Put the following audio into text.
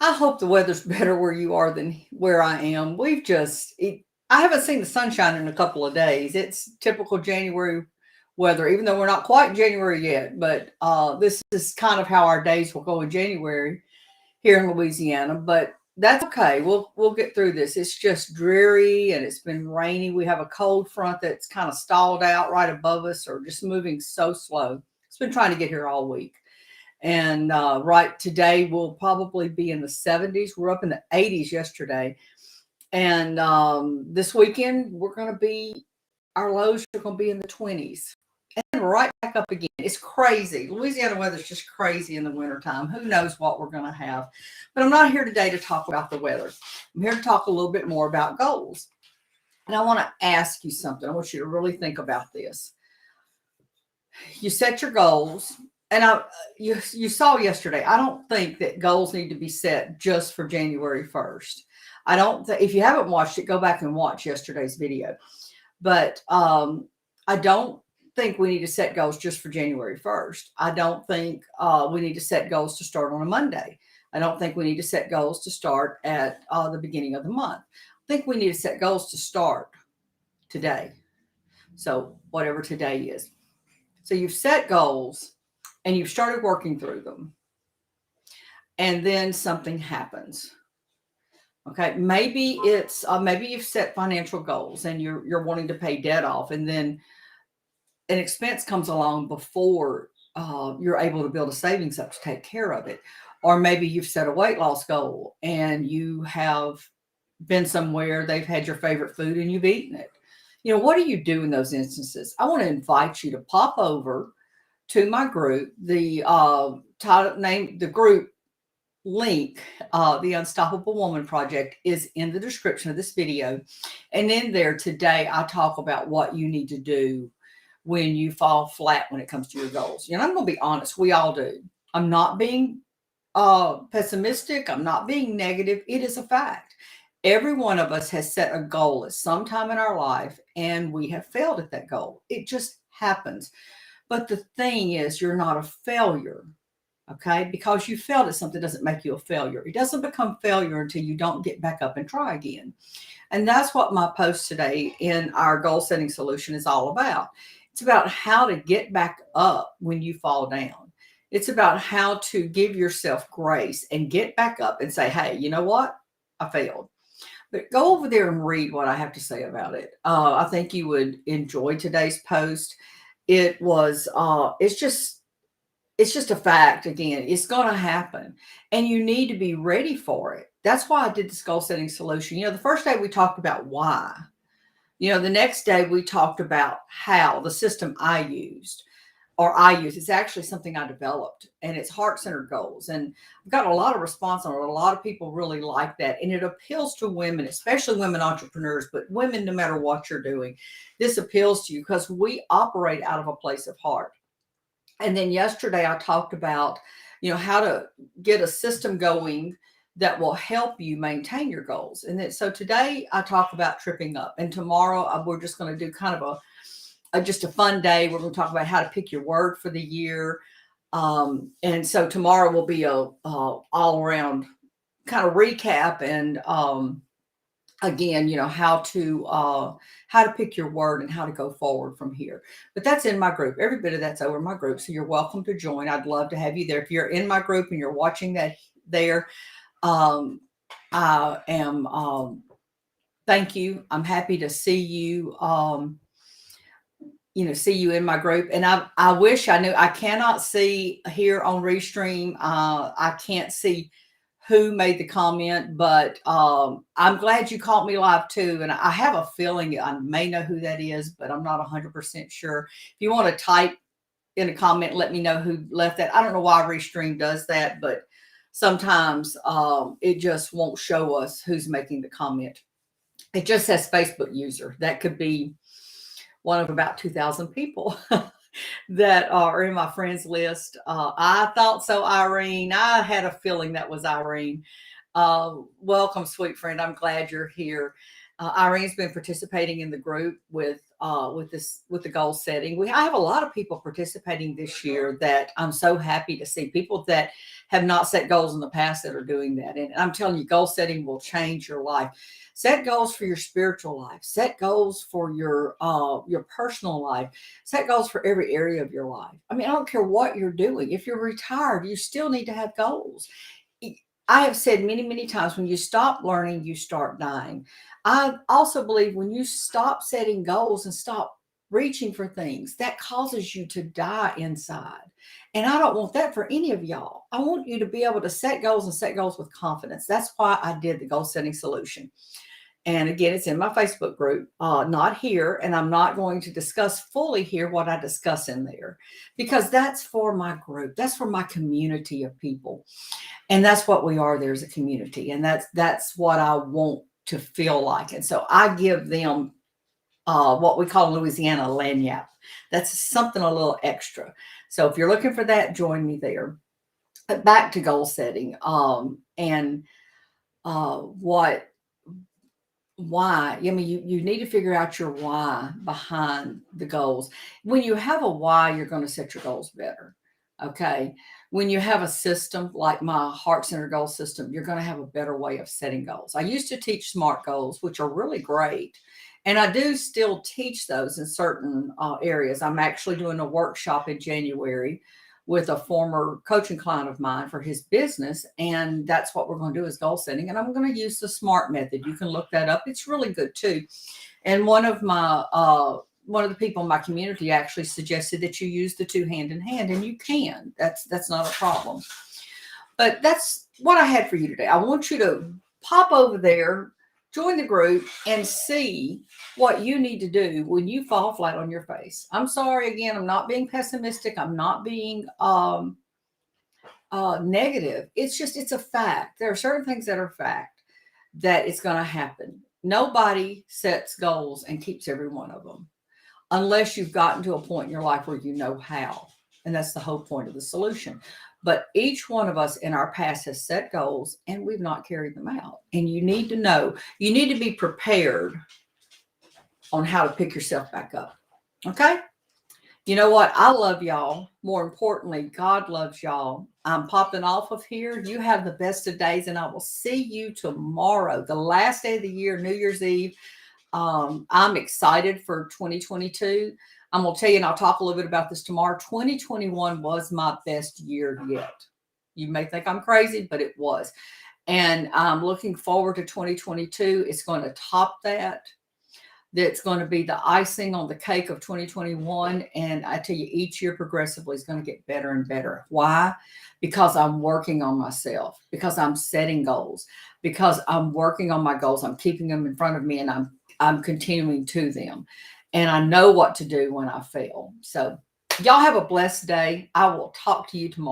I hope the weather's better where you are than where I am. I haven't seen the sunshine in a couple of days. It's typical January weather, even though we're not quite January yet. But this is kind of how our days will go in January here in Louisiana. But that's okay. We'll get through this. It's just dreary and it's been rainy. We have a cold front that's kind of stalled out right above us, or just moving so slow. It's been trying to get here all week. And right today, we'll probably be in the 70s. We're up in the 80s yesterday. And this weekend, our lows are going to be in the 20s. And right back up again. It's crazy. Louisiana weather's just crazy in the wintertime. Who knows what we're going to have. But I'm not here today to talk about the weather. I'm here to talk a little bit more about goals. And I want to ask you something. I want you to really think about this. You set your goals, and you saw yesterday. I don't think that goals need to be set just for January 1st. I don't. If you haven't watched it, go back and watch yesterday's video. But I don't think we need to set goals just for January 1st. I don't think we need to set goals to start on a Monday. I don't think we need to set goals to start at the beginning of the month. I think we need to set goals to start today. So whatever today is. So you've set goals and you've started working through them. And then something happens. Okay, maybe you've set financial goals and you're wanting to pay debt off, and then an expense comes along before you're able to build a savings up to take care of it. Or maybe you've set a weight loss goal and you have been somewhere, they've had your favorite food and you've eaten it. What do you do in those instances? I want to invite you to pop over to my group. The the group link, the Unstoppable Woman Project, is in the description of this video. And in there today, I talk about what you need to do when you fall flat when it comes to your goals. I'm going to be honest, we all do. I'm not being pessimistic. I'm not being negative. It is a fact. Every one of us has set a goal at some time in our life, and we have failed at that goal. It just happens. But the thing is, you're not a failure. Okay, because you failed at something doesn't make you a failure. It doesn't become failure until you don't get back up and try again. And that's what my post today in our goal setting solution is all about. It's about how to get back up when you fall down. It's about how to give yourself grace and get back up and say, hey, you know what? I failed. But go over there and read what I have to say about it. I think you would enjoy today's post. It's just a fact. Again, it's going to happen, and you need to be ready for it. That's why I did this goal setting solution. The first day we talked about why. The next day we talked about how, the system I use. It's actually something I developed, and it's heart-centered goals. And I've got a lot of response on it. A lot of people really like that. And it appeals to women, especially women entrepreneurs, but women, no matter what you're doing, this appeals to you because we operate out of a place of heart. And then yesterday I talked about, how to get a system going that will help you maintain your goals. And then, so today I talk about tripping up, and tomorrow we're just going to do kind of just a fun day. We're going to talk about how to pick your word for the year. And so tomorrow will be a all around kind of recap and again, how to pick your word and how to go forward from here. But that's in my group. Every bit of that's over my group. So you're welcome to join. I'd love to have you there. If you're in my group and you're watching that there, I am, thank you. I'm happy to see you, see you in my group. And I wish I knew. I cannot see here on Restream. I can't see who made the comment, but I'm glad you caught me live too. And I have a feeling I may know who that is, but I'm not 100% sure. If you want to type in a comment, let me know who left that. I don't know why Restream does that, but sometimes it just won't show us who's making the comment. It just says Facebook user. That could be one of about 2,000 people that are in my friends list. I thought so, Irene. I had a feeling that was Irene. Welcome, sweet friend. I'm glad you're here. Irene's been participating in the group with with the goal setting. I have a lot of people participating this year that I'm so happy to see, people that have not set goals in the past that are doing that. And I'm telling you, goal setting will change your life. Set goals for your spiritual life. Set goals for your personal life. Set goals for every area of your life. I mean, I don't care what you're doing. If you're retired, you still need to have goals. I have said many, many times, when you stop learning, you start dying. I also believe when you stop setting goals and stop reaching for things, that causes you to die inside. And I don't want that for any of y'all. I want you to be able to set goals and set goals with confidence. That's why I did the goal setting solution. And again, it's in my Facebook group, not here. And I'm not going to discuss fully here what I discuss in there, because that's for my group. That's for my community of people. And that's what we are. There's a community. And that's what I want to feel like. And so I give them what we call in Louisiana lagniappe. That's something a little extra. So if you're looking for that, join me there. But back to goal setting, and what why. I mean, you need to figure out your why behind the goals. When you have a why, you're going to set your goals better. Okay. When you have a system like my heart center goal system, you're going to have a better way of setting goals. I used to teach SMART goals, which are really great. And I do still teach those in certain areas. I'm actually doing a workshop in January with a former coaching client of mine for his business. And that's what we're going to do, is goal setting. And I'm going to use the SMART method. You can look that up. It's really good too. And one of the people in my community actually suggested that you use the two hand in hand, and you can. That's not a problem. But that's what I had for you today. I want you to pop over there, join the group, and see what you need to do when you fall flat on your face. I'm sorry, again, I'm not being pessimistic. I'm not being negative. It's a fact. There are certain things that are fact that it's going to happen. Nobody sets goals and keeps every one of them, unless you've gotten to a point in your life where you know how. And that's the whole point of the solution. But each one of us in our past has set goals and we've not carried them out. And you need to know, you need to be prepared on how to pick yourself back up. Okay? You know what? I love y'all. More importantly, God loves y'all. I'm popping off of here. You have the best of days, and I will see you tomorrow, the last day of the year, New Year's Eve. I'm excited for 2022. I'm going to tell you, and I'll talk a little bit about this tomorrow. 2021 was my best year yet. You may think I'm crazy, but it was. And I'm looking forward to 2022. It's going to top that. That's going to be the icing on the cake of 2021. And I tell you, each year progressively is going to get better and better. Why? Because I'm working on myself, because I'm setting goals, because I'm working on my goals. I'm keeping them in front of me, and I'm continuing to them. And I know what to do when I fail. So y'all have a blessed day. I will talk to you tomorrow.